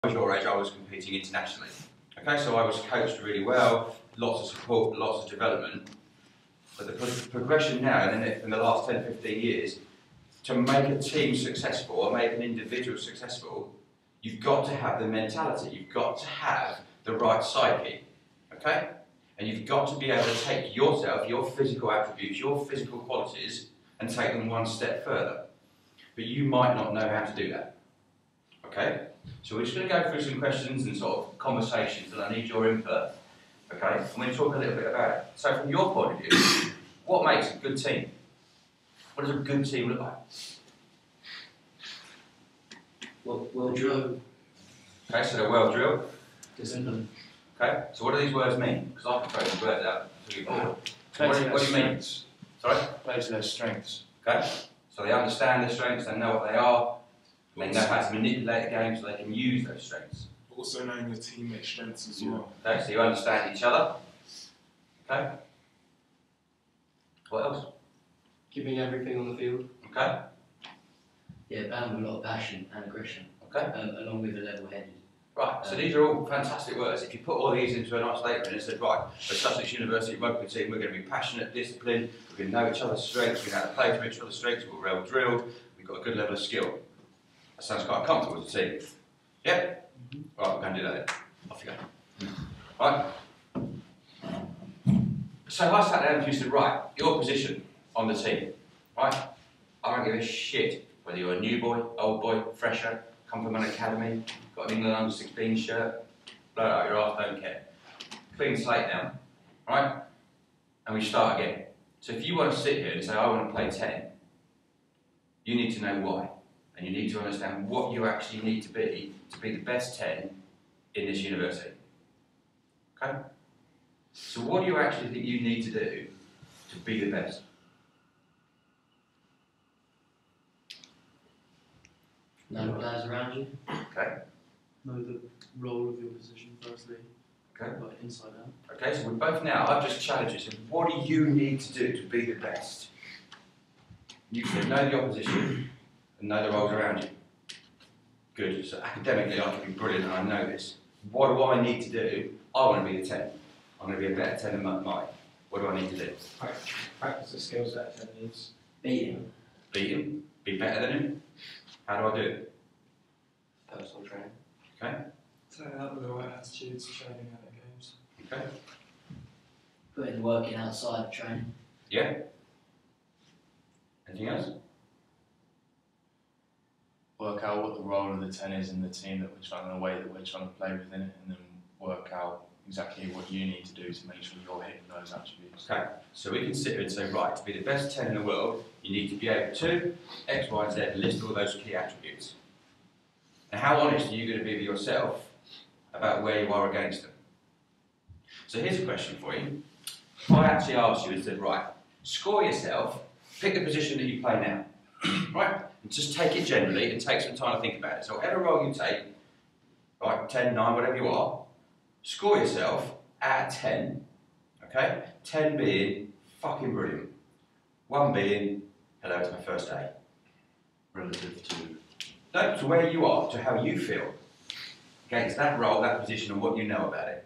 was your age, I was competing internationally. Okay, so I was coached really well, lots of support, lots of development. But the progression now in the last 10, 15 years, to make a team successful or make an individual successful, you've got to have the mentality, you've got to have the right psyche, okay? And you've got to be able to take yourself, your physical attributes, your physical qualities, and take them one step further. But you might not know how to do that, okay? So we're just going to go through some questions and sort of conversations, and I need your input, okay? I'm going to talk a little bit about it. So from your point of view, what makes a good team? What does a good team look like? Well drilled. Okay, so they're well drilled. Discipline. Okay, so what do these words mean? Because I can throw these words out to you bored. So what do you mean? Sorry? Play to their strengths. Okay, so they understand their strengths, they know what they are, they know how to manipulate the game so they can use those strengths. Also knowing your teammates' strengths as well. Okay, so you understand each other. Okay. What else? Giving everything on the field. Okay. Yeah, bound with a lot of passion and aggression. Okay. Along with a level-headed. Right, so these are all fantastic words. If you put all these into a nice statement and said, right, at Sussex University rugby team, we're going to be passionate, disciplined, we're going to know each other's strengths, we're going to know how to play to each other's strengths, we're well drilled, we've got a good level of skill. That sounds quite comfortable as a team. Yep? Right, we're going to do that then. Off you go. Right? So I sat down and you said, right, your position on the team, right? I don't give a shit whether you're a new boy, old boy, fresher, come from an academy, got an England under-16 shirt, blow it out your arse, don't care. Clean slate now, right? And we start again. So if you want to sit here and say, I want to play 10, you need to know why. And you need to understand what you actually need to be the best 10 in this university. Okay? So what do you actually think you need to do to be the best? Know the players around you. Okay. Know the role of your position firstly. Okay. Like inside out. Okay, so we're both now, I've just challenged you, so what do you need to do to be the best? You said know the opposition and know the roles around you. Good, so academically I can be brilliant and I know this. What do I need to do? I want to be the 10. I'm going to be a better 10 than Mike. What do I need to do? Practice the skills that 10 needs. Beat him. Beat him? Be better than him? How do I do it? Personal training. Okay. Turn out with the right attitudes, training out of games. Okay. Putting the work in outside of training. Yeah. Anything else? Work out what the role of the 10 is in the team that we're trying, the way that we're trying to play within it, and then work out exactly what you need to do to make sure you're hitting those attributes. Okay, so we can sit here and say, right, to be the best 10 in the world, you need to be able to X, Y, Z, and list all those key attributes. And how honest are you going to be with yourself about where you are against them? So here's a question for you. If I actually asked you and said, right, score yourself, pick the position that you play now, right? And just take it generally and take some time to think about it. So whatever role you take, right, 10, 9, whatever you are, score yourself out of 10, okay? 10 being fucking brilliant. 1 being, hello, it's my first day. Relative to... No, to where you are, to how you feel against that role, that position, and what you know about it.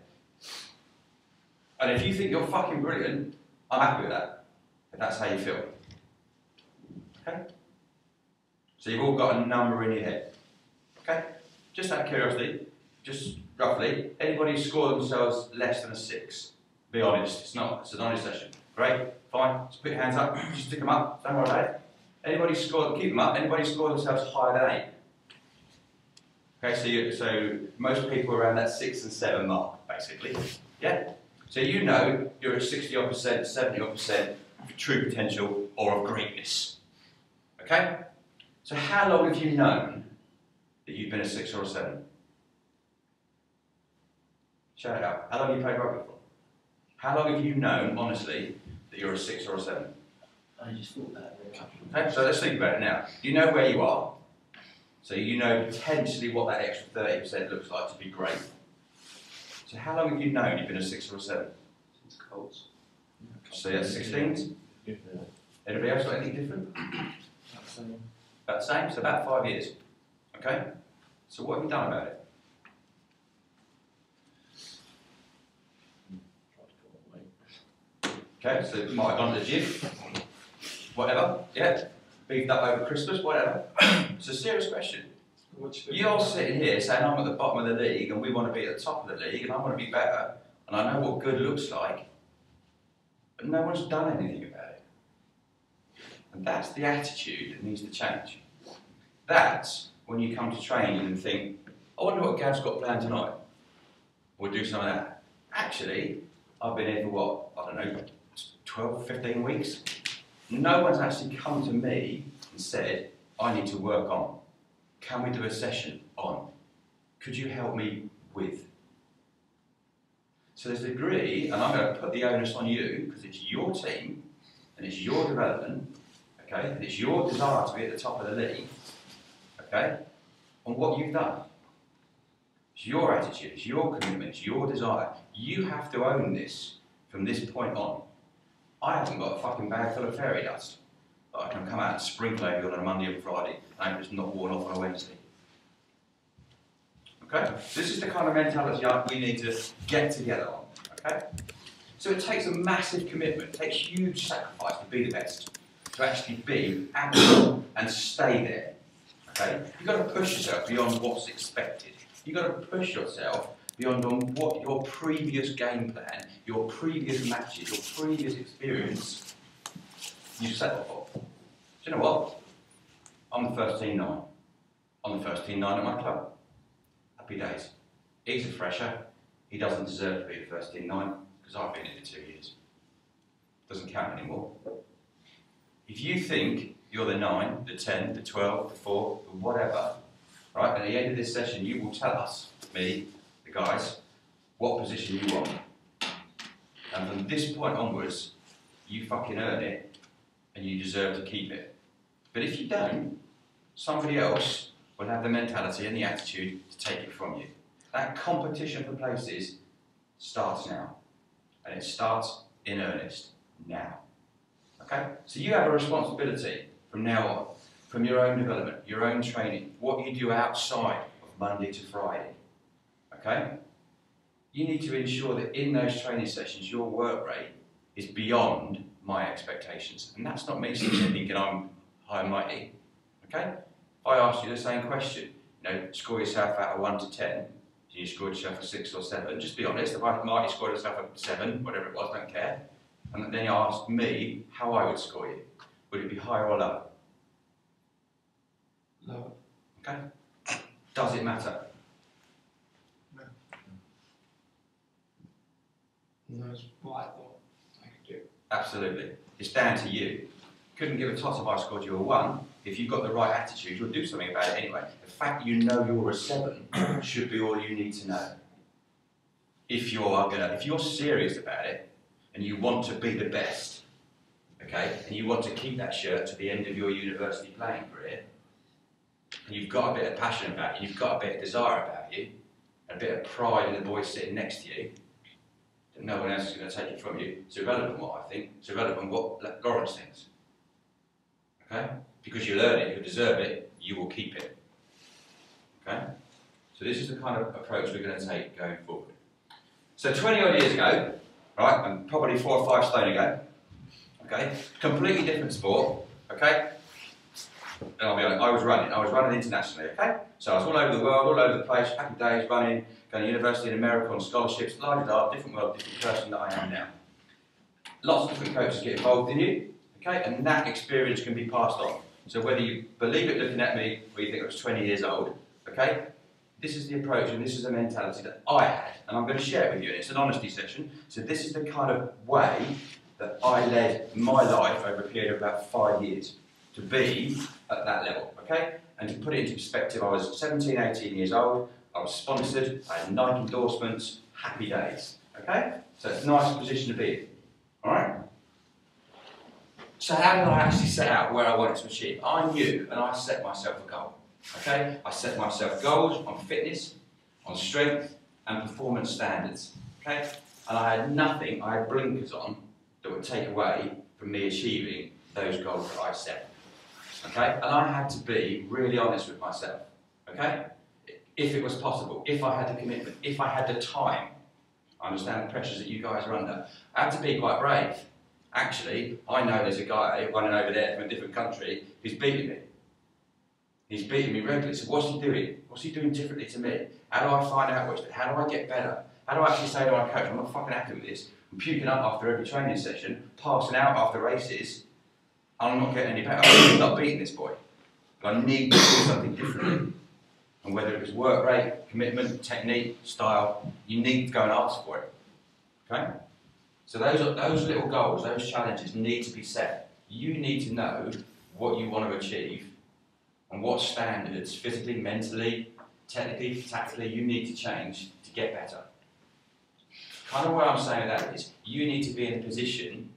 And if you think you're fucking brilliant, I'm happy with that, if that's how you feel. Okay? So you've all got a number in your head. Okay? Just out of curiosity, just roughly, anybody score themselves less than a 6? Be honest, it's not, it's an honest session. Great, fine, just put your hands up, just stick them up, don't worry about it. Anybody score, keep them up, anybody score themselves higher than 8? Okay, so most people are around that 6 and 7 mark, basically. Yeah? So you know you're at 60%, 70% of true potential or of greatness. Okay? So how long have you known that you've been a 6 or a 7? Shout it out. How long have you played rugby for? How long have you known, honestly, that you're a 6 or a 7? I just thought that. Okay, so let's think about it now. You know where you are, so you know potentially what that extra 30% looks like to be great. So how long have you known you've been a 6 or a 7? Since Colts. So that's 16? Yeah. Anybody else got anything different? That's About the same, so about 5 years. Okay? So what have you done about it? Okay, so you might have gone to the gym, whatever, yeah, beefed up over Christmas, whatever. It's a serious question. You're sitting here saying I'm at the bottom of the league and we want to be at the top of the league and I want to be better and I know what good looks like, but no one's done anything about it. And that's the attitude that needs to change. That's when you come to training and think, I wonder what Gav's got planned tonight. We'll do some of that. Actually, I've been here for what, I don't know, 12, 15 weeks. No one's actually come to me and said, I need to work on. Can we do a session on? Could you help me with? So there's a degree, and I'm going to put the onus on you, because it's your team, and it's your development, okay, and it's your desire to be at the top of the league, okay, on what you've done. It's your attitude, it's your commitment, it's your desire. You have to own this from this point on. I haven't got a fucking bag full of fairy dust that I can come out and sprinkle over you on a Monday and Friday and it's not worn off on a Wednesday. Okay? This is the kind of mentality we need to get together on. Okay? So it takes a massive commitment, it takes huge sacrifice to be the best, to actually be active and stay there. Okay? You've got to push yourself beyond what's expected. You've got to push yourself beyond on what your previous game plan, your previous matches, your previous experience you've settled for. Do you know what? I'm the first team 9. I'm the first team 9 at my club. Happy days. He's a fresher. He doesn't deserve to be the first team 9 because I've been in it 2 years. Doesn't count anymore. If you think you're the 9, the 10, the 12, the 4, the whatever, right, at the end of this session you will tell us, me, the guys, what position you want. And from this point onwards, you fucking earn it and you deserve to keep it. But if you don't, somebody else will have the mentality and the attitude to take it from you. That competition for places starts now. And it starts in earnest now. Okay? So you have a responsibility from now on, from your own development, your own training, what you do outside of Monday to Friday. Okay? You need to ensure that in those training sessions your work rate is beyond my expectations. And that's not me sitting there thinking I'm high and mighty. Okay? If I ask you the same question, you know, score yourself out of 1 to 10, do you score yourself a 6 or 7? Just be honest, if I might score yourself a 7, whatever it was, don't care. And then you ask me how I would score you. Would it be higher or lower? Lower. Okay? Does it matter? No, that's what I thought I could do. Absolutely. It's down to you. Couldn't give a toss if I scored you a 1. If you've got the right attitude, you'll do something about it anyway. The fact you know you're a 7 should be all you need to know. If you're serious about it and you want to be the best, okay, and you want to keep that shirt to the end of your university playing career, and you've got a bit of passion about you, you've got a bit of desire about you, and a bit of pride in the boy sitting next to you, that no one else is going to take it from you. It's irrelevant what I think, it's irrelevant what Lawrence thinks. Okay? Because you'll earn it, you'll deserve it, you will keep it. Okay? So this is the kind of approach we're going to take going forward. So 20 odd years ago, right, and probably 4 or 5 stone ago, okay, completely different sport, okay? And I'll be honest, I was running internationally, okay? So I was all over the world, all over the place, happy days, running, going to university in America on scholarships, different world, different person that I am now. Lots of different coaches get involved in you, okay? And that experience can be passed on. So whether you believe it looking at me, or you think I was 20 years old, okay? This is the approach and this is the mentality that I had, and I'm going to share it with you, and it's an honesty session. So this is the kind of way that I led my life over a period of about 5 years to be at that level, okay? And to put it into perspective, I was 17, 18 years old, I was sponsored, I had Nike endorsements, happy days, okay? So it's a nice position to be in, all right? So how did I actually set out where I wanted to achieve? I knew and I set myself a goal, okay? I set myself goals on fitness, on strength and performance standards, okay? And I had nothing, I had blinkers on that would take away from me achieving those goals that I set. Okay? And I had to be really honest with myself. Okay? If it was possible, if I had the commitment, if I had the time. I understand the pressures that you guys are under. I had to be quite brave. Actually, I know there's a guy running over there from a different country who's beating me. He's beating me regularly. So what's he doing? What's he doing differently to me? How do I find out what's, how do I get better? How do I actually say to my coach, I'm not fucking happy with this. I'm puking up after every training session, passing out after races. I'm not getting any better. I'm not beating this boy. But I need to do something differently. And whether it was work rate, commitment, technique, style, you need to go and ask for it. Okay? So those little goals, those challenges need to be set. You need to know what you want to achieve and what standards, physically, mentally, technically, tactically, you need to change to get better. Kind of what I'm saying with that is, you need to be in a position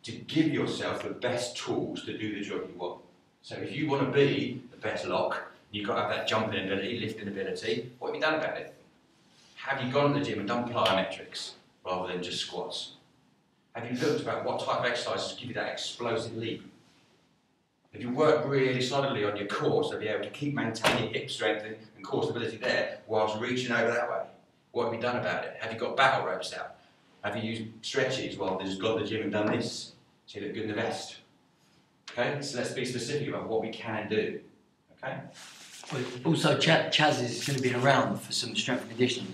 to give yourself the best tools to do the job you want. So if you want to be the best lock, you've got to have that jumping ability, lifting ability. What have you done about it? Have you gone to the gym and done plyometrics rather than just squats? Have you looked about what type of exercises give you that explosive leap? Have you worked really solidly on your core to be able to keep maintaining hip strength and core stability there whilst reaching over that way? What have you done about it? Have you got battle ropes out? Have you used stretches rather than just gone to the gym and done this so you look good in the vest? Okay, so let's be specific about what we can do. Okay? Also, Chaz is going to be around for some strength and conditioning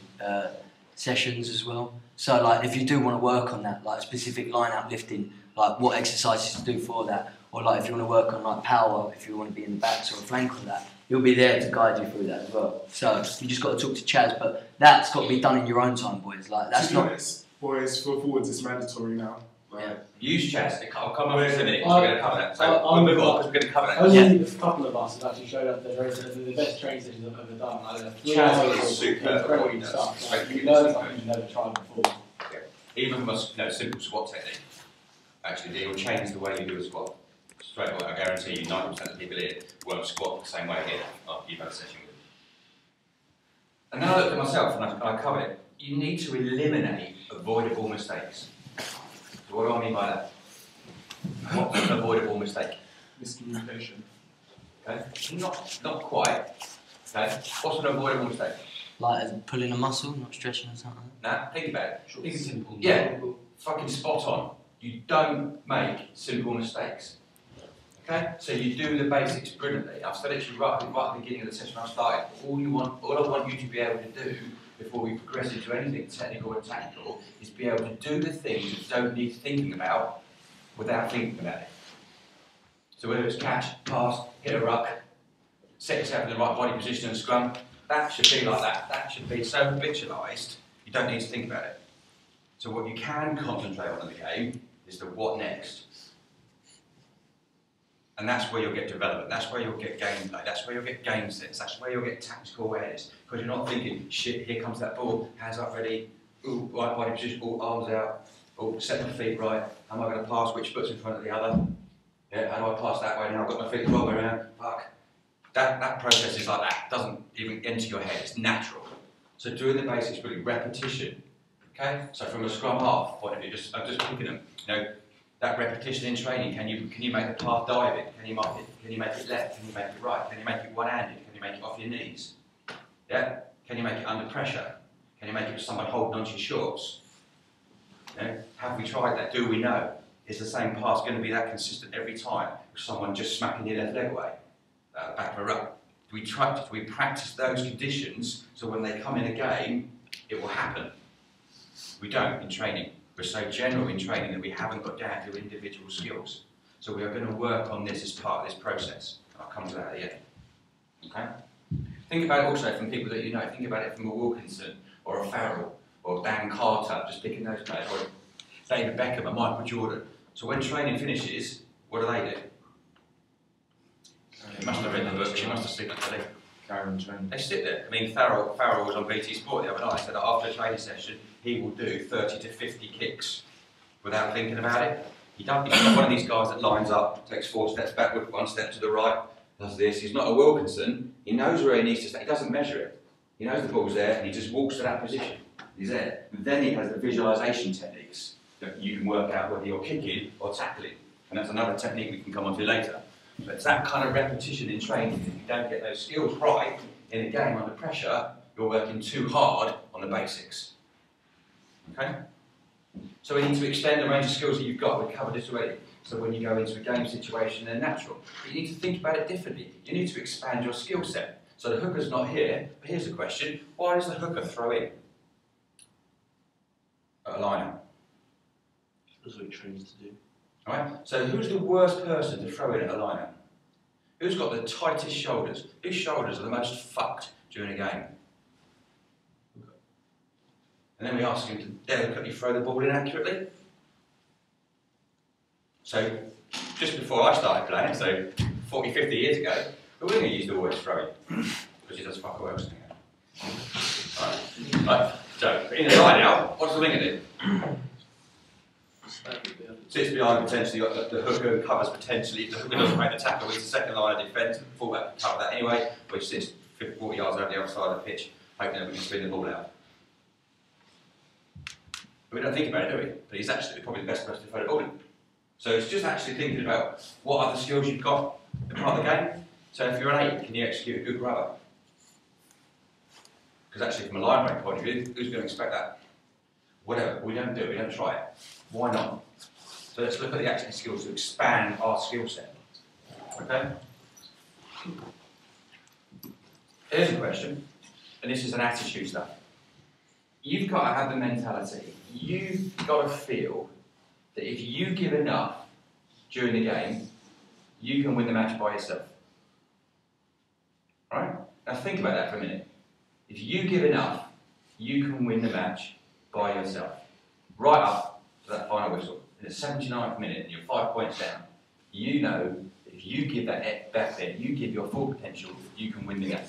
sessions as well. So, like, if you do want to work on that, like specific line-out lifting, like what exercises to do for that, or like if you want to work on like power, if you want to be in the backs or a flank on that, he'll be there to guide you through that as well. So you just got to talk to Chaz, but that's got to be done in your own time, boys. Like that's to be not. honest, boys, for forwards, it's mandatory now. Yeah. Use Chaz. I'll come up in a minute. We're going to cover that. So I'm we'll move on because we're going to cover that. Only a couple of us have actually showed up. The best training sessions I've ever done. Like, Chaz is super. Incredible stuff. Like, you learn something you've never tried before. Even from a simple squat technique, actually, it will change the way you do a squat. Straight away, I guarantee you 90% of people here won't squat the same way again after you've had a session with them. And then I looked at myself and I covered it. You need to eliminate avoidable mistakes. So what do I mean by that? What's an avoidable mistake? Miscommunication. Okay? Not quite. Okay? What's an avoidable mistake? Like as pulling a muscle, not stretching or something. Nah, think about it. Think simple. Yeah, fucking spot on. You don't make simple mistakes. Okay? So you do the basics brilliantly. I've said it to you right at the beginning of the session I started. All I want you to be able to do before we progress into anything technical and tactical is be able to do the things that don't need thinking about without thinking about it. So whether it's catch, pass, hit a ruck, set yourself in the right body position and scrum, that should be like that. That should be so habitualised, you don't need to think about it. So what you can concentrate on in the game is the what next. And that's where you'll get development, that's where you'll get gameplay, that's where you'll get game sense, that's where you'll get tactical awareness. Because you're not thinking, shit, here comes that ball, hands up ready, ooh, right body position, ooh, arms out, ooh, set my feet right, how am I going to pass, which foot's in front of the other? Yeah, how do I pass that way now, I've got my feet the wrong way around, fuck. That process is like that, doesn't even enter your head, it's natural. So doing the basics, really, repetition. Okay, so from a scrum half point of view, I'm just picking them. You know, that repetition in training. Can you make the path diving? Can you make it left? Can you make it right? Can you make it one-handed? Can you make it off your knees? Yeah. Can you make it under pressure? Can you make it with someone holding onto your shorts? You know, have we tried that? Do we know? Is the same pass going to be that consistent every time with someone just smacking your left leg away, back of a ruck? Do we practice those conditions so when they come in a game, it will happen? We don't in training. We're so general in training that we haven't got down to individual skills. So we are going to work on this as part of this process. I'll come to that at the end. Okay? Think about it also from people that you know. Think about it from a Wilkinson or a Farrell or Dan Carter, just picking those players, or David Beckham and Michael Jordan. So when training finishes, what do? You must have read the book, you must have seen it, really. They sit there. I mean, Farrell was on BT Sport the other night. He said that after a training session, he will do 30 to 50 kicks without thinking about it. He's not one of these guys that lines up, takes 4 steps backward, 1 step to the right, does this. He's not a Wilkinson. He knows where he needs to stay. He doesn't measure it. He knows the ball's there, and he just walks to that position. He's there. And then he has the visualisation techniques that you can work out whether you're kicking or tackling. And that's another technique we can come on to later. But it's that kind of repetition in training. If you don't get those skills right in a game under pressure, you're working too hard on the basics. Okay? So we need to extend the range of skills that you've got. We've covered this already. So when you go into a game situation, they're natural. But you need to think about it differently. You need to expand your skill set. So the hooker's not here, but here's the question. Why does the hooker throw in at a line-out? That's what it trains to do. Right? So who's the worst person to throw in at a line-out? Who's got the tightest shoulders? Whose shoulders are the most fucked during a game? And then we ask him to delicately throw the ball in accurately. So, just before I started playing, so 40, 50 years ago, the winger used to always throw it, because he does fuck all else. Right. So, in a line out, what does the winger do? Sits behind potentially the hooker and covers potentially. If the hooker doesn't make the tackle, it's the second line of defence, the fullback can cover that anyway, which sits 50, 40 yards over the other side of the pitch, hoping that we can spin the ball out. But we don't think about it, do we? But he's actually probably the best person to throw the ball in. So it's just actually thinking about what other skills you've got in part of the game. So if you're an 8, can you execute a good rubber? Because actually from a line break point of view, who's going to expect that? Whatever, we don't do it, we don't try it. Why not? So let's look at the action skills to expand our skill set. Okay? Here's a question, and this is an attitude stuff. You've got to have the mentality, you've got to feel that if you give enough during the game, you can win the match by yourself. Right? Now think about that for a minute. If you give enough, you can win the match by yourself. Right up to that final whistle. In the 79th minute, and you're 5 points down, you know that if you give that bit, you give your full potential, you can win the game.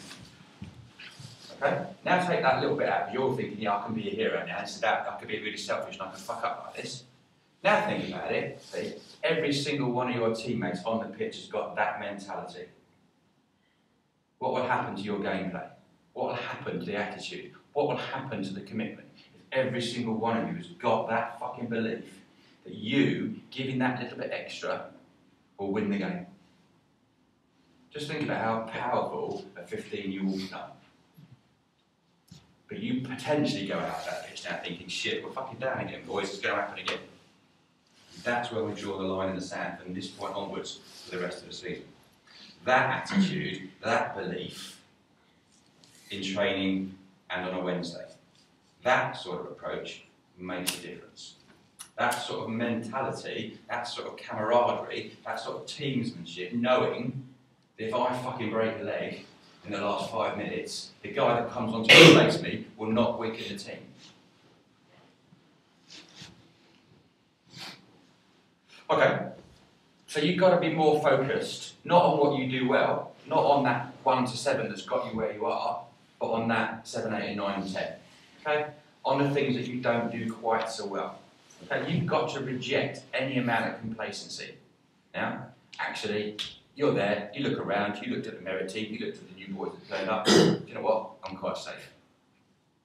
Okay? Now take that little bit out, because you're thinking, yeah, I can be a hero now. It's about, I could be really selfish and I can fuck up like this. Now think about it. See, every single one of your teammates on the pitch has got that mentality. What will happen to your gameplay? What will happen to the attitude? What will happen to the commitment? If every single one of you has got that fucking belief that you, giving that little bit extra, will win the game. Just think about how powerful a 15 you will become. But you potentially go out that pitch now thinking, shit, we're fucking down again, boys, it's going to happen again. That's where we draw the line in the sand from this point onwards for the rest of the season. That attitude, that belief in training and on a Wednesday, that sort of approach makes a difference. That sort of mentality, that sort of camaraderie, that sort of teamsmanship, knowing that if I fucking break a leg in the last 5 minutes, the guy that comes on to replace me will not weaken the team. Okay, so you've got to be more focused, not on what you do well, not on that 1 to 7 that's got you where you are, but on that 7, 8, and 9, and 10. Okay, on the things that you don't do quite so well. Okay, you've got to reject any amount of complacency. Now, actually, you're there, you look around, you looked at the merit team, you looked at the new boys that turned up. Do you know what? I'm quite safe.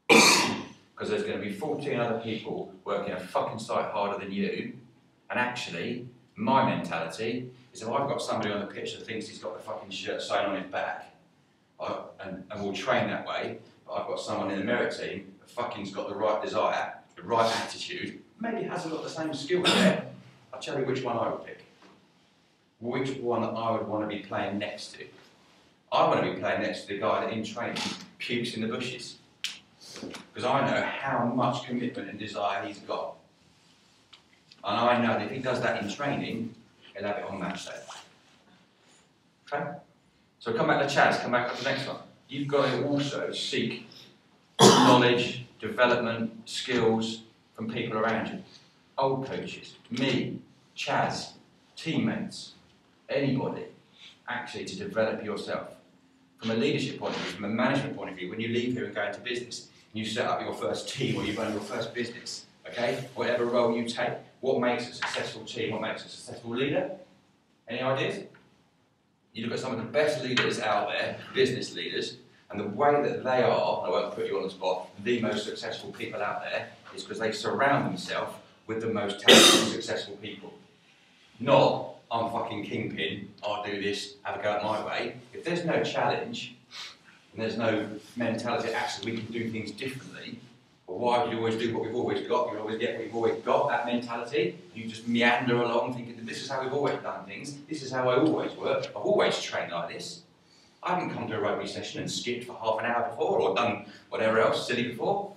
Because there's going to be 14 other people working a fucking sight harder than you. And actually, my mentality is if I've got somebody on the pitch that thinks he's got the fucking shirt sewn on his back, and we'll train that way, but I've got someone in the merit team that fucking's got the right desire, the right attitude, maybe hasn't got the same skill set, I'll tell you which one I would pick. Which one I would want to be playing next to. I want to be playing next to the guy that in training pukes in the bushes. Because I know how much commitment and desire he's got. And I know that if he does that in training, he'll have it on match day. Okay? So come back to Chaz, come back to the next one. You've got to also seek knowledge, development, skills from people around you. Old coaches, me, Chaz, teammates, anybody, actually to develop yourself. From a leadership point of view, from a management point of view, when you leave here and go into business, you set up your first team or you run your first business, okay? Whatever role you take, what makes a successful team, what makes a successful leader? Any ideas? You look at some of the best leaders out there, business leaders, and the way that they are, I won't put you on the spot, the most successful people out there, is because they surround themselves with the most talented and successful people. Not, I'm fucking kingpin, I'll do this, have a go at my way. If there's no challenge, and there's no mentality, actually we can do things differently, Well, why would you always do what we've always got? You always get what you've always got, that mentality. You just meander along thinking, this is how we've always done things, this is how I always work, I've always trained like this. I haven't come to a rugby session and skipped for half an hour before, or done whatever else silly before.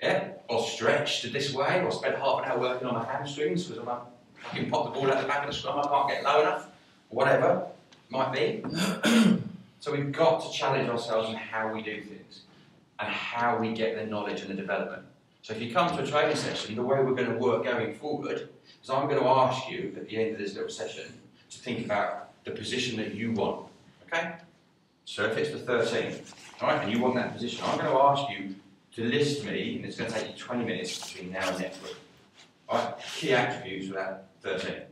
Yeah? Or stretched this way, or spent half an hour working on my hamstrings because I fucking pop the ball out the back of the scrum, I can't get low enough, or whatever it might be. So we've got to challenge ourselves in how we do things, and how we get the knowledge and the development. So if you come to a training session, the way we're going to work going forward is I'm going to ask you at the end of this little session to think about the position that you want, okay? So if it's the 13, all right, and you want that position, I'm going to ask you to list me, and it's going to take you 20 minutes between now and next week. All right, key attributes for that 13. And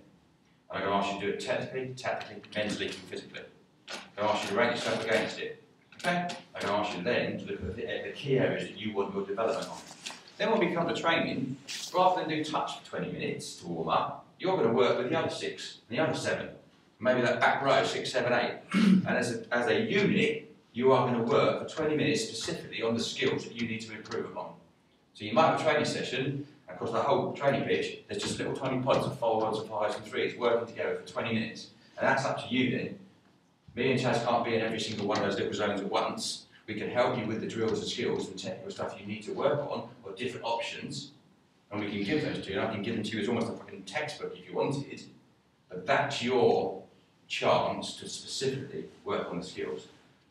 I'm going to ask you to do it technically, tactically, mentally, and physically. I'm going to ask you to rate yourself against it. Okay? I'm going to ask you then to look at the key areas that you want your development on. Then when we come to training, rather than do touch for 20 minutes to warm up, you're going to work with the other 6 and the other 7. Maybe that back row, 6, 7, 8. And as a unit, you are going to work for 20 minutes specifically on the skills that you need to improve upon. So you might have a training session, and across the whole training pitch, there's just little tiny pods of forwards and 5s and 3s working together for 20 minutes. And that's up to you then. Me and Chaz can't be in every single one of those little zones at once. We can help you with the drills and skills and technical stuff you need to work on, or different options, and we can give those to you. And I can give them to you as almost a fucking textbook if you wanted, but that's your chance to specifically work on the skills.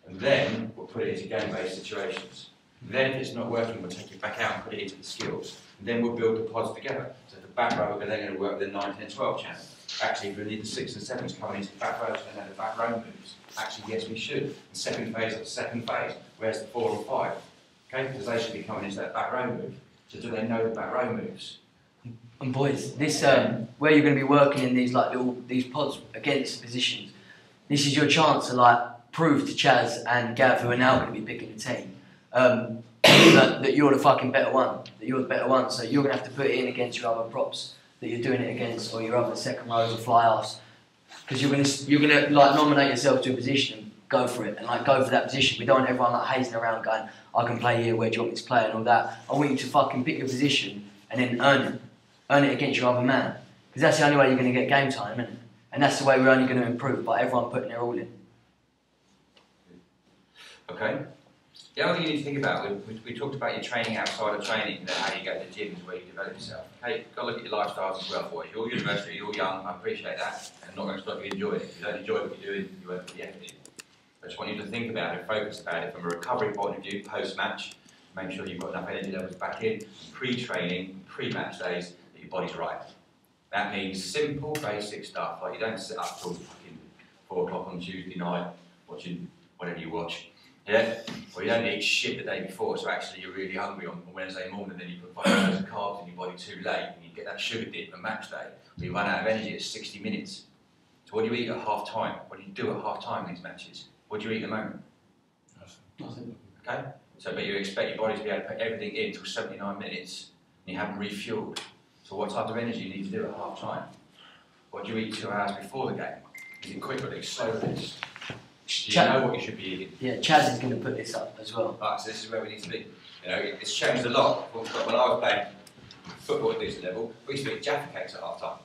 And then we'll put it into game-based situations. Then if it's not working, we'll take it back out and put it into the skills. And then we'll build the pods together. So the back row, we're then going to work with the 9, 10, 12 channel. Actually, if we need the 6 and 7s coming into the back rows and then the back row moves. Actually, yes, we should. The second phase of the second phase. Where's the 4 and 5? Okay, because they should be coming into that back row move. So do they know the back row moves? And boys, this where you're going to be working in these these pods against positions. This is your chance to prove to Chaz and Gav, who are now going to be picking the team, that you're the fucking better one. That you're the better one. So you're going to have to put it in against your other props that you're doing it against, or your other second rows or fly-offs. Because you're gonna nominate yourself to a position and go for it, and go for that position. We don't want everyone hazing around going, I can play here, where do you want me to play, and all that. I want you to fucking pick your position and then earn it against your other man. Because that's the only way you're going to get game time, isn't it? And that's the way we're only going to improve, by everyone putting their all in. Okay. The other thing you need to think about, we talked about your training outside of training, and how you go to the gym is where you develop yourself. Okay, you've got to look at your lifestyles as well, boys. You're university, you're young, I appreciate that. I'm not going to stop you enjoying it. If you don't enjoy what you're doing, you won't put the effort in. I just want you to think about it, focus about it from a recovery point of view, post-match. Make sure you've got enough energy levels back in, pre-training, pre-match days, that your body's right. That means simple, basic stuff, like you don't sit up till fucking 4 o'clock on Tuesday night watching whatever you watch. Yeah? Or you don't eat shit the day before, so actually you're really hungry on Wednesday morning, then you put 5 grams of carbs in your body too late, and you get that sugar dip on match day, or you run out of energy at 60 minutes. So what do you eat at half time? What do you do at half time in these matches? What do you eat at the moment? Nothing. Okay? So, but you expect your body to be able to put everything in until 79 minutes, and you haven't refueled. So what type of energy do you need to do at half time? What do you eat 2 hours before the game? Is it quick release, slow release? Do you know what you should be eating? Yeah, Chaz is going to put this up as well. Right, so this is where we need to be. You know, it's changed a lot. When I was playing football at this level, we used to eat Jaffa cakes at half time.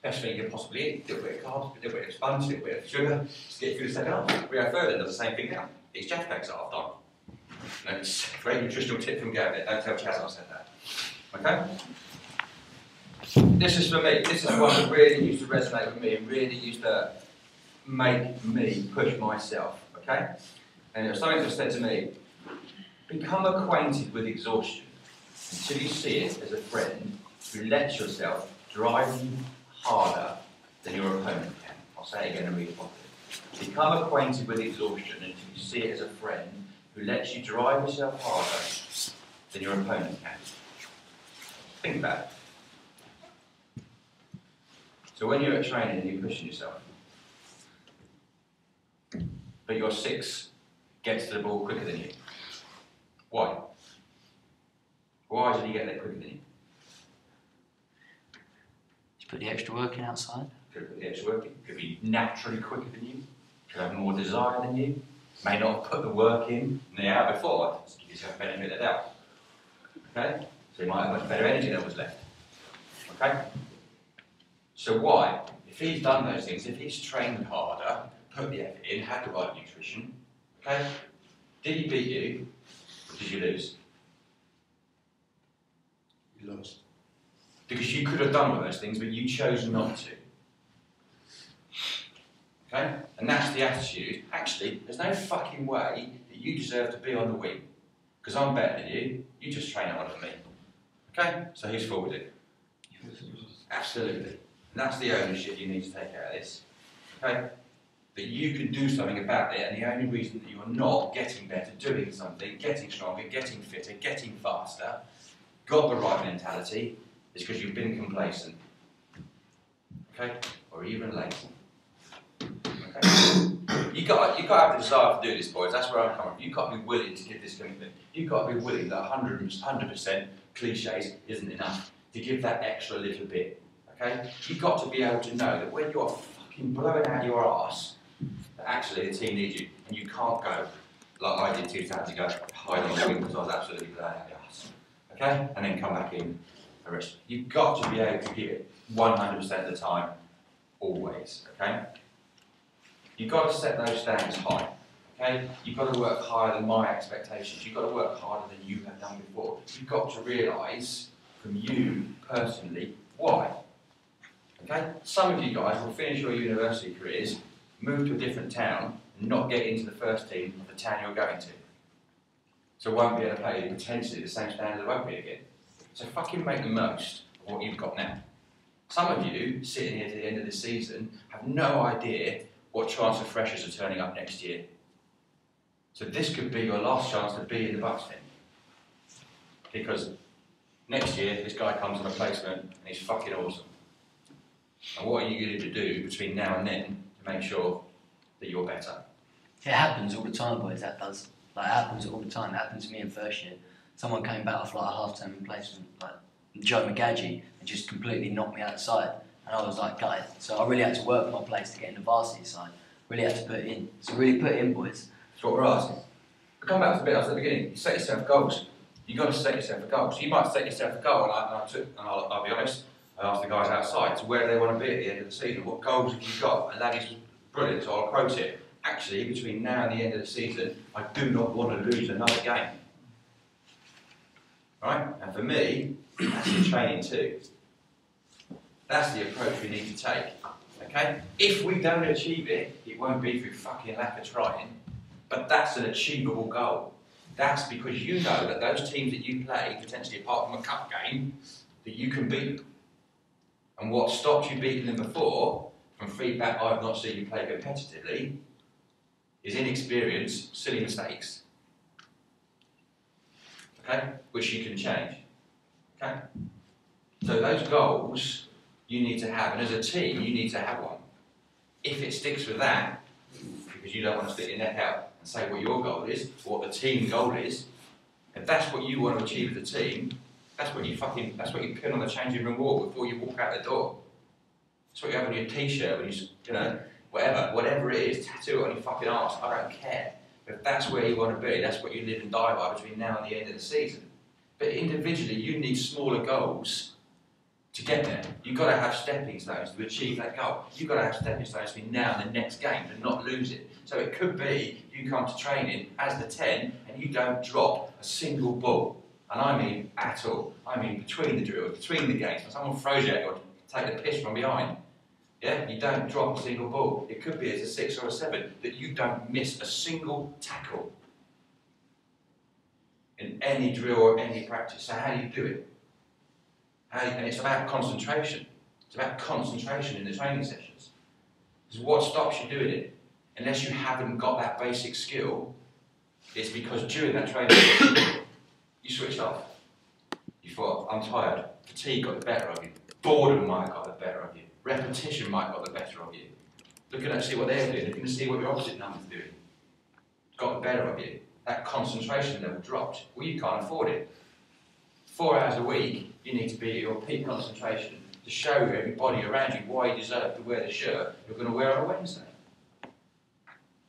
Best thing you can possibly eat. A little bit of carbs, a little bit of sponge, a little bit of sugar, just get you through the second half. We go further, does the same thing now. Eats Jaffa cakes at half time. You know, it's a great nutritional tip from Gavin. Don't tell Chaz I said that. Okay? This is for me. This is one that really used to resonate with me and really used to make me push myself. Okay? And it was something that said to me, become acquainted with exhaustion until you see it as a friend who lets yourself drive you harder than your opponent can. I'll say it again and read it properly. Become acquainted with exhaustion until you see it as a friend who lets you drive yourself harder than your opponent can. Think about it. So when you're at training and you're pushing yourself, but your 6 gets to the ball quicker than you. Why? Why did he get there quicker than you? Just put the extra work in outside. Could put the extra work in. Could be naturally quicker than you. Could have more desire than you. May not have put the work in the hour before. Just give yourself the benefit of the doubt. Okay? So he might have much better energy levels left. Okay? So why? If he's done those things, if he's trained harder, put the effort in, had the right nutrition, okay? Did he beat you, or did you lose? You lost. Because you could have done all those things, but you chose not to. Okay? And that's the attitude. Actually, there's no fucking way that you deserve to be on the wing. Because I'm better than you, you just train harder than me. Okay? So who's forwarded? Absolutely. And that's the ownership you need to take out of this. Okay? That you can do something about it, and the only reason that you're not getting better, doing something, getting stronger, getting fitter, getting faster, got the right mentality, is because you've been complacent. Okay? Or even lazy. Okay? You got to have the desire to do this, boys. That's where I'm coming from. You've got to be willing to give this commitment. You've got to be willing that 100% cliches isn't enough to give that extra little bit. Okay? You've got to be able to know that when you're fucking blowing out your arse, that actually the team needs you, and you can't go like I did 2 times ago, hide on the wing because I was absolutely blowing out the arse. Okay? And then come back in the rest. You've got to be able to give it 100% of the time, always. Okay? You've got to set those standards high. Okay? You've got to work higher than my expectations. You've got to work harder than you have done before. You've got to realise from you personally why. Okay? Some of you guys will finish your university careers, move to a different town, and not get into the first team of the town you're going to. So won't be able to play potentially the same standard of rugby again. So fucking make the most of what you've got now. Some of you, sitting here to the end of the season, have no idea what transfer freshers are turning up next year. So this could be your last chance to be in the Bucks team. Because next year, this guy comes on a placement and he's fucking awesome. And what are you going to do between now and then to make sure that you're better? It happens all the time, boys, that does. Like, it happens all the time. It happened to me in first year. Someone came back off like a half-term replacement, like Joe McGadgy, and just completely knocked me outside. And I was like, gutted. So I really had to work for my place to get in the varsity side. Really had to put it in. So really put it in, boys. That's what we're asking. But come back to the bit I was at the beginning. You set yourself goals. You've got to set yourself a goal. So you might set yourself a goal, and I'll be honest, I asked the guys outside to where they want to be at the end of the season. What goals have you got? And that is brilliant, so I'll quote it. Actually, between now and the end of the season, I do not want to lose another game. Right? And for me, that's in training too. That's the approach we need to take. Okay? If we don't achieve it, it won't be through fucking lack of trying, but that's an achievable goal. That's because you know that those teams that you play, potentially apart from a cup game, that you can beat them. And what stopped you beating them before, from feedback I've not seen you play competitively, is inexperience, silly mistakes. Okay? Which you can change. Okay? So those goals you need to have, and as a team you need to have one. If it sticks with that, because you don't want to stick your neck out and say what your goal is, or what the team goal is, if that's what you want to achieve as a team, that's what you pin on the changing room wall before you walk out the door. That's what you have on your t-shirt when you whatever it is, tattoo it on your fucking arse, I don't care. If that's where you want to be, that's what you live and die by between now and the end of the season. But individually, you need smaller goals to get there. You've got to have stepping stones to achieve that goal. You've got to have stepping stones between now and the next game to not lose it. So it could be you come to training as the 10 and you don't drop a single ball. And I mean at all. I mean between the drills, between the games. When someone throws you at you or take the piss from behind, yeah, you don't drop a single ball. It could be as a 6 or a 7 that you don't miss a single tackle in any drill or any practice. So how do you do it? And it's about concentration. It's about concentration in the training sessions. Because what stops you doing it? Unless you haven't got that basic skill, it's because during that training session, you switched off. You thought, I'm tired. Fatigue got the better of you. Boredom might have got the better of you. Repetition might have got the better of you. Looking at see what they're doing, looking to see what your opposite number's doing. Got the better of you. That concentration level dropped. Well, you can't afford it. 4 hours a week, you need to be at your peak concentration to show everybody around you why you deserve to wear the shirt you're going to wear on a Wednesday.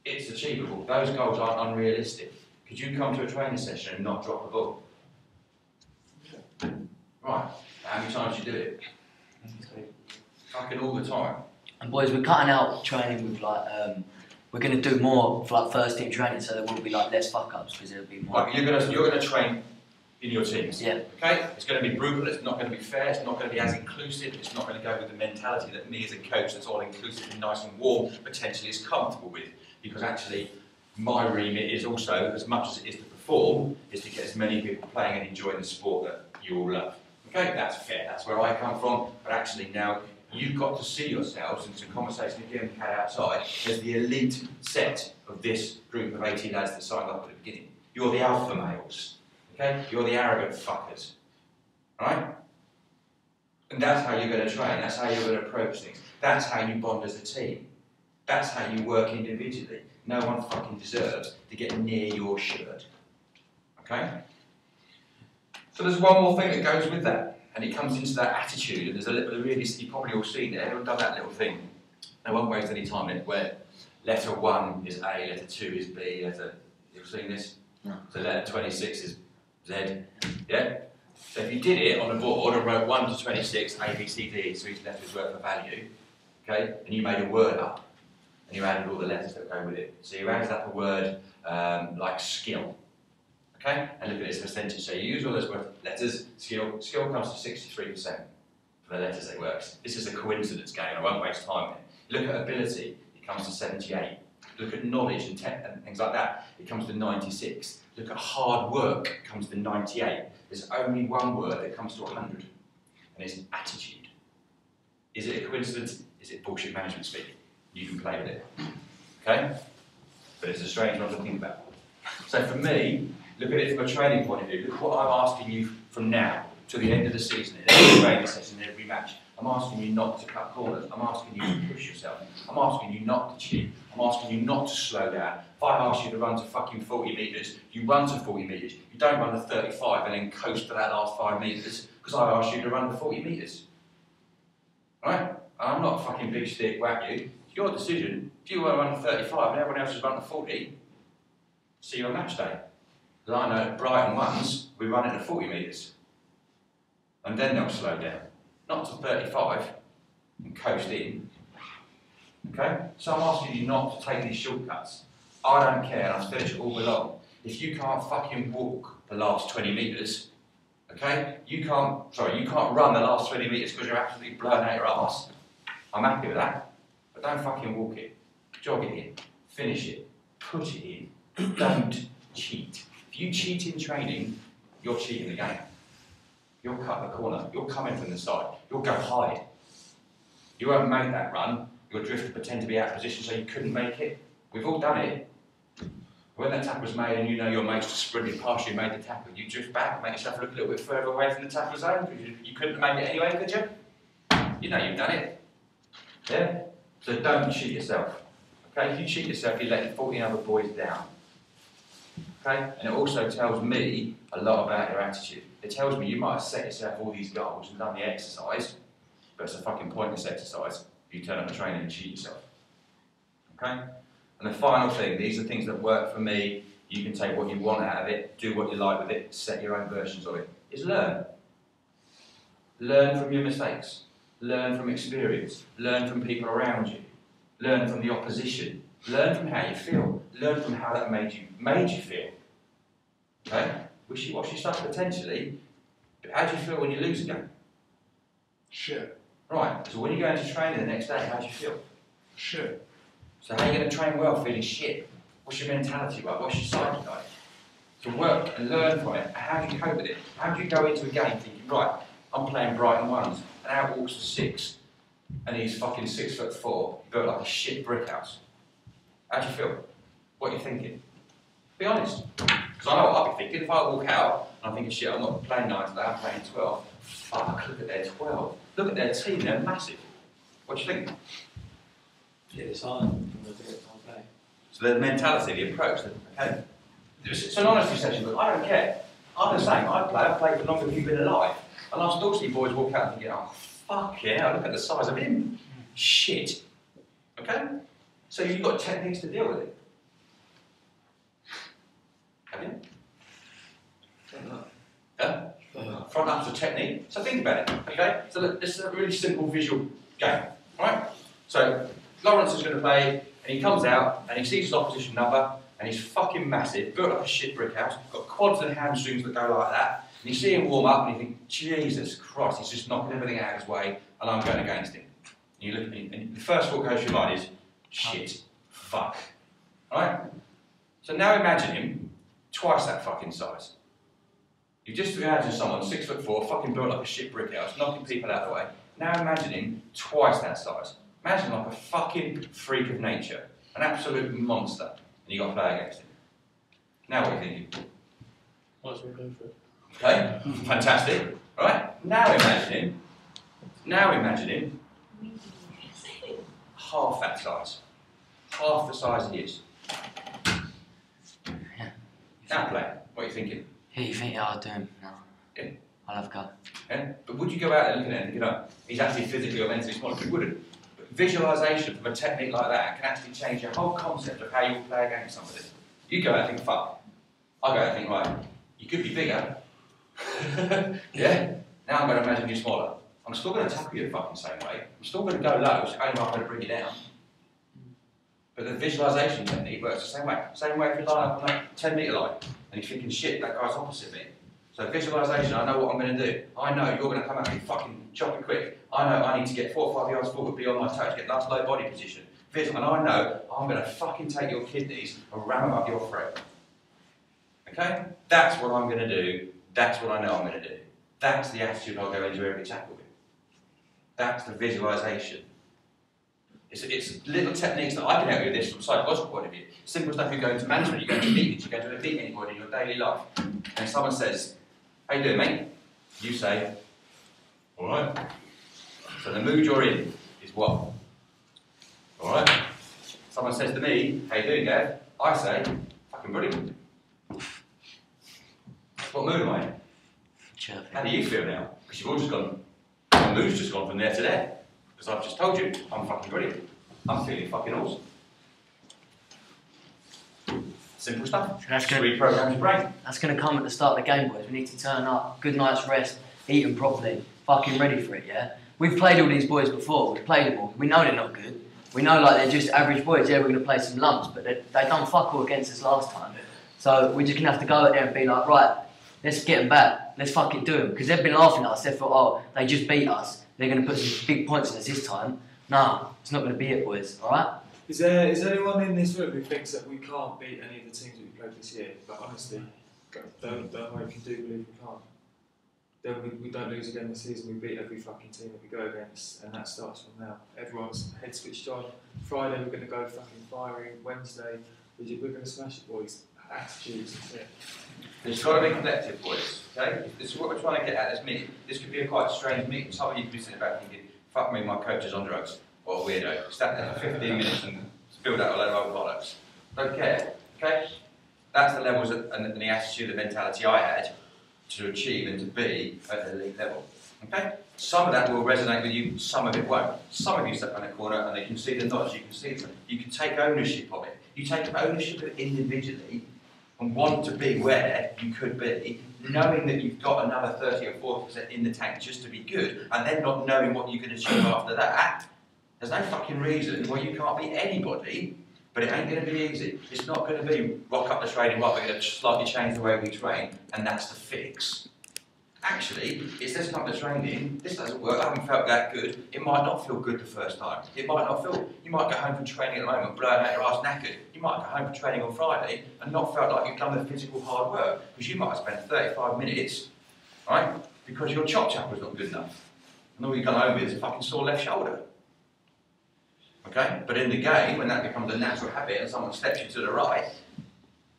It's achievable. Those goals aren't unrealistic. Could you come to a training session and not drop a ball? times you do it? Fucking all the time. And boys, we're cutting out training with like, we're going to do more for like first team training, so there will be like less fuck ups because there'll be more. Like you're gonna train in your teams. Yeah. Okay? It's going to be brutal, it's not going to be fair, it's not going to be as inclusive, it's not going to go with the mentality that me as a coach that's all inclusive and nice and warm potentially is comfortable with. Because actually, my remit is also, as much as it is to perform, is to get as many people playing and enjoying the sport that you all love. Okay? That's fair, that's where I come from, but actually now you've got to see yourselves, and it's a conversation again we had outside, as the elite set of this group of 18 lads that signed up at the beginning. You're the alpha males. Okay? You're the arrogant fuckers. Right? And that's how you're going to train, that's how you're going to approach things. That's how you bond as a team. That's how you work individually. No one fucking deserves to get near your shirt. Okay? So there's one more thing that goes with that, and it comes into that attitude, and there's a little, really, you've probably all seen it, everyone done that little thing. I won't waste any time in it, where letter 1 is A, letter 2 is B, you've seen this? No. So letter 26 is Z, yeah? So if you did it on a board and wrote 1 to 26, A, B, C, D, so each letter is worth a value, okay? And you made a word up, and you added all the letters that go with it. So you added up a word like skill, okay? And look at this percentage. So you use all those letters, skill comes to 63% for the letters they work. This is a coincidence game, I won't waste time on it. Look at ability, it comes to 78. Look at knowledge and things like that, it comes to 96. Look at hard work, it comes to 98. There's only one word that comes to 100, and it's attitude. Is it a coincidence? Is it bullshit management speak? You can play with it, okay? But it's a strange one to think about. So for me, look at it from a training point of view. Look what I'm asking you from now to the end of the season, in every training session, in every match. I'm asking you not to cut corners. I'm asking you to push yourself. I'm asking you not to cheat. I'm asking you not to slow down. If I ask you to run to fucking 40 metres, you run to 40 metres. You don't run to 35 and then coast to that last 5 metres because I asked you to run to 40 metres. Right? I'm not fucking big stick, whack you. It's your decision. If you want to run to 35 and everyone else is running to 40, see you on match day. Because I know at Brighton once, we run into 40 metres. And then they'll slow down. Not to 35 and coast in. Okay? So I'm asking you not to take these shortcuts. I don't care, and I've said it all along. If you can't fucking walk the last 20 metres, okay? You can't run the last 20 metres because you're absolutely blown out your arse. I'm happy with that. But don't fucking walk it. Jog it in. Finish it. Put it in. Don't cheat. If you cheat in training, you're cheating the game. You'll cut the corner. You'll come in from the side. You'll go hide. You won't make that run. You'll drift to pretend to be out of position so you couldn't make it. We've all done it. When that tackle's made and you know your mate's just sprinting past you, made the tackle, you drift back, make yourself look a little bit further away from the tackle zone because you couldn't have made it anyway, could you? You know you've done it. Yeah? So don't cheat yourself. Okay? If you cheat yourself, you're letting 14 other boys down. Okay? And it also tells me a lot about your attitude. It tells me you might have set yourself all these goals and done the exercise, but it's a fucking pointless exercise if you turn up to training and cheat yourself. Okay? And the final thing, these are things that work for me. You can take what you want out of it, do what you like with it, set your own versions of it, is learn. Learn from your mistakes. Learn from experience. Learn from people around you. Learn from the opposition. Learn from how you feel. Learn from how that made you feel. Okay? Wishy-washy stuff potentially, but how do you feel when you lose a game? Shit. Right, so when you go into training the next day, how do you feel? Shit. So how are you going to train well feeling shit? What's your mentality like? What's your psyche like? To work and learn from it. How do you cope with it? How do you go into a game thinking, right, I'm playing Brighton ones, and out walks the 6, and he's fucking 6'4", built like a shit brick house. How do you feel? What are you thinking? Be honest. Because I know what I'll be thinking. If I walk out and I'm thinking, shit, I'm not playing 9 today, I'm playing 12. Fuck, look at their 12. Look at their team, they're massive. What do you think? Yeah, it's hard. Okay. So the mentality, the approach, okay. It's an honesty session, but I don't care. I'm the same. I've played for longer than you've been alive. And I'll still see boys walk out and thinking, oh, fuck yeah, look at the size of him. Shit. Okay? So you've got techniques to deal with it. Have you? Huh? From front up's a technique. So think about it, okay? So look, this is a really simple visual game, right? So Lawrence is going to play, and he comes out, and he sees his opposition number, and he's fucking massive, built like a shit brick house, got quads and hamstrings that go like that, and you see him warm up, and you think, Jesus Christ, he's just knocking everything out of his way, and I'm going against him. And you look, and the first thought goes through your mind is, shit, fuck, right? So now imagine him twice that fucking size. You just imagine someone 6'4", fucking built like a shit brick house, knocking people out of the way. Now imagine him twice that size. Imagine like a fucking freak of nature, an absolute monster, and you got to play against him. Now what are you thinking? Might as well go for it. Okay, fantastic. Right? Now imagine him half that size. Half the size he is. Yeah. Now play. What are you thinking? Yeah, you think, I'll do him? No. Yeah. I'll have a go. Yeah? But would you go out there looking at him and think, he's actually physically or mentally small? You wouldn't. But visualisation from a technique like that can actually change your whole concept of how you will play against somebody. You go out and think, fuck. I go out and think, right, you could be bigger. Yeah? Now I'm going to imagine you smaller. I'm still going to tackle you the fucking same way. I'm still going to go low, so I'm not going to bring you down. But the visualisation technique works the same way. Same way if you line up on that 10 metre line and you're thinking, shit, that guy's opposite me. So visualisation, I know what I'm going to do. I know you're going to come at me fucking chopping quick. I know I need to get 4 or 5 yards forward, be on my toes, get nice low body position. And I know I'm going to fucking take your kidneys and ram them up your throat. Okay? That's what I'm going to do. That's what I know I'm going to do. That's the attitude I'll go into every tackle with. That's the visualisation. It's little techniques that I can help you with this from a psychological point of view. Simple stuff, you go into management, you go into meetings, you go to meet anybody in your daily life, and someone says, how you doing, mate? You say, alright. So the mood you're in is what? Alright. Someone says to me, how you doing, Gav? I say, fucking brilliant. What mood am I in? Chirping. How do you feel now? Because you've all just gone, the mood's just gone from there to there. Because I've just told you, I'm fucking brilliant. I'm feeling fucking awesome. Simple stuff. So that's Just good. reprogram your brain. That's going to come at the start of the game, boys. We need to turn up, good night's rest, eating properly, fucking ready for it, yeah? We've played all these boys before, we've played them all. We know they're not good. We know like they're just average boys. Yeah, we're going to play some lumps, but they done fuck all against us last time. So we're just going to have to go out there and be like, right, let's get them back. Let's fucking do them. Because they've been laughing at us. They thought, oh, they just beat us. They're going to put some big points in us this time. Nah, it's not going to be it, boys, alright? Is there anyone in this room who thinks that we can't beat any of the teams that we played this year? But honestly, don't worry if you do believe we can't. Then we don't lose again this season. We beat every fucking team that we go against, and that starts from now. Everyone's head switched on. Friday we're going to go fucking firing. Wednesday we're going to smash it, boys. Attitudes, that's it. There's got to be collective, boys. Okay? This is what we're trying to get at. This could be a quite strange meeting. Some of you could be sitting back thinking, fuck me, my coach is on drugs. What a weirdo. Stand there for 15 minutes and build out a load of old bollocks. Don't care. Okay? That's the levels and the attitude and mentality I had to achieve and to be at the elite level. Okay? Some of that will resonate with you, some of it won't. Some of you step in a corner and they can see the nudge, you can see them. You can take ownership of it. You take ownership of it individually and want to be where you could be, knowing that you've got another 30 or 40% in the tank just to be good, and then not knowing what you can achieve after that. There's no fucking reason why you can't be anybody, but it ain't going to be easy. It's not going to be rock up the training, right, we're going to slightly change the way we train, and that's the fix. Actually, it's this type of training, this doesn't work, I haven't felt that good. It might not feel good the first time. It might not feel, you might go home from training at the moment, blowing out your ass knackered. You might go home from training on Friday and not felt like you've done the physical hard work, because you might have spent 35 minutes, right, because your chop chop was not good enough. And all you come home with is a fucking sore left shoulder. Okay? But in the game, when that becomes a natural habit and someone steps you to the right,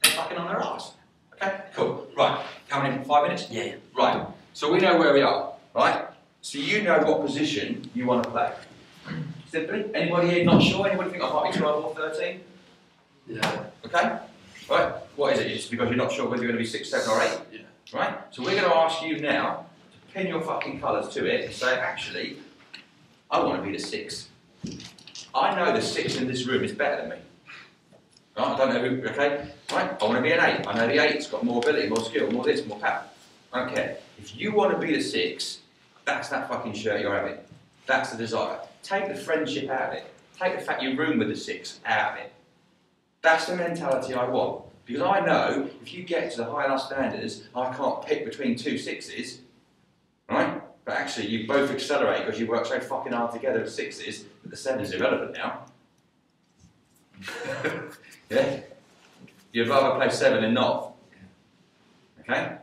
they're fucking on their ass. Okay? Cool. Right. Coming in for 5 minutes? Yeah. Right. So we know where we are, right? So you know what position you want to play. Simply. Anybody here not sure? Anybody think I might be 12 or 13? Yeah. Okay? Right. What is it? Just because you're not sure whether you're going to be 6, 7 or 8? Yeah. Right? So we're going to ask you now to pin your fucking colours to it and say, actually, I want to be the 6. I know the 6 in this room is better than me. Right? I don't know who, okay? Right? I want to be an 8. I know the 8's got more ability, more skill, more this, more power. I don't care. If you want to be the 6, that's that fucking shirt you're having. That's the desire. Take the friendship out of it. Take the fact you room with the 6 out of it. That's the mentality I want. Because I know if you get to the high enough standards, I can't pick between 2 6s, right? But actually, you both accelerate because you work so fucking hard together at 6s that the 7's irrelevant now. Yeah? You'd rather play 7 than not. Okay?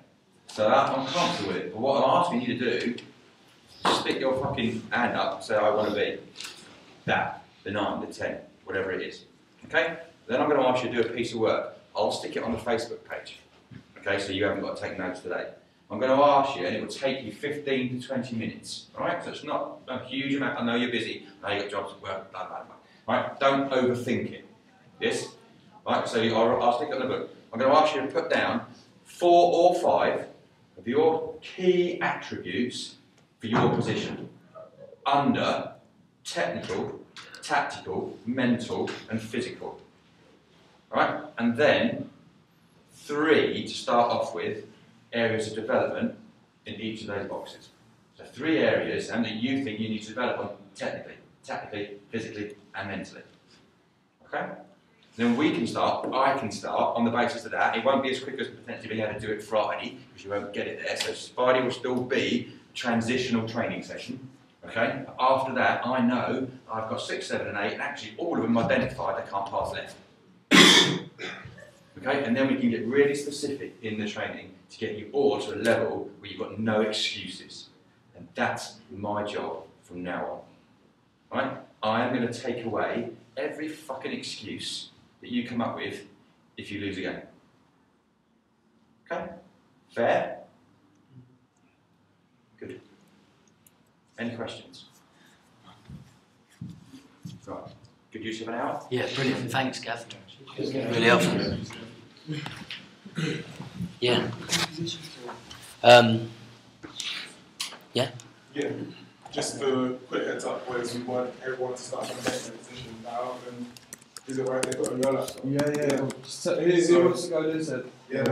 So I'm comfortable with it. But what I'm asking you to do, stick your fucking hand up and say, I want to be that, the 9, the 10, whatever it is. Okay? Then I'm going to ask you to do a piece of work. I'll stick it on the Facebook page. Okay, so you haven't got to take notes today. I'm going to ask you, and it will take you 15 to 20 minutes. Alright? So it's not a huge amount. I know you're busy. I know you've got jobs at work, blah, blah, blah. Alright? Don't overthink it. Yes? Right? So I'll stick it on the book. I'm going to ask you to put down 4 or 5 of your key attributes for your position under technical, tactical, mental, and physical. Right? And then 3 to start off with areas of development in each of those boxes. So 3 areas and that you think you need to develop on technically, tactically, physically, and mentally. Okay? Then we can start, I can start on the basis of that. It won't be as quick as potentially being able to do it Friday, because you won't get it there. So Friday will still be a transitional training session. Okay? After that, I know I've got 6, 7, and 8, and actually all of them identified they can't pass left. Okay? And then we can get really specific in the training to get you all to a level where you've got no excuses. And that's my job from now on. Right? I am going to take away every fucking excuse that you come up with if you lose a game. Okay? Fair? Good. Any questions? Right. Good use of an hour? Yeah, brilliant. Thanks, Gav. Really helpful. Yeah. Yeah. Yeah. Just a quick heads up, boys. We want everyone to start from the next position now. And is it right they put on your laptop? Yeah. Who wants to go, Lou said? Yeah.